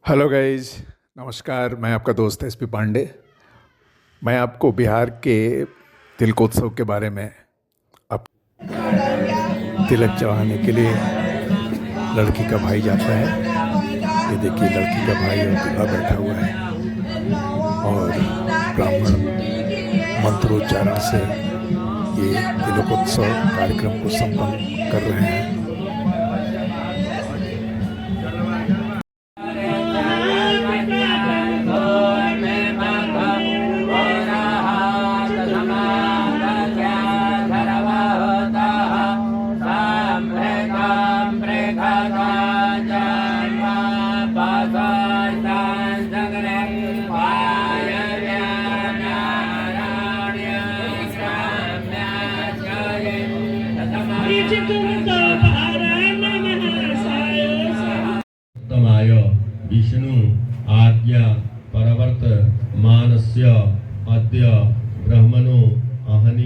Hello guys, नमस्कार। मैं आपका दोस्त एसपी पांडे। मैं आपको बिहार के तिलकोत्सव के बारे में अब तिलक चढ़ाने के लिए लड़की का भाई जाता है। ये देखिए, लड़की का भाई और दूल्हा बैठा हुआ है और ब्राह्मण मंत्रोच्चारण से ये तिलकोत्सव कार्यक्रम को संपन्न कर रहे हैं। उत्तमाय विष्णु आद्य परवर्त मानस्य अद्य ब्रह्मणो अहनि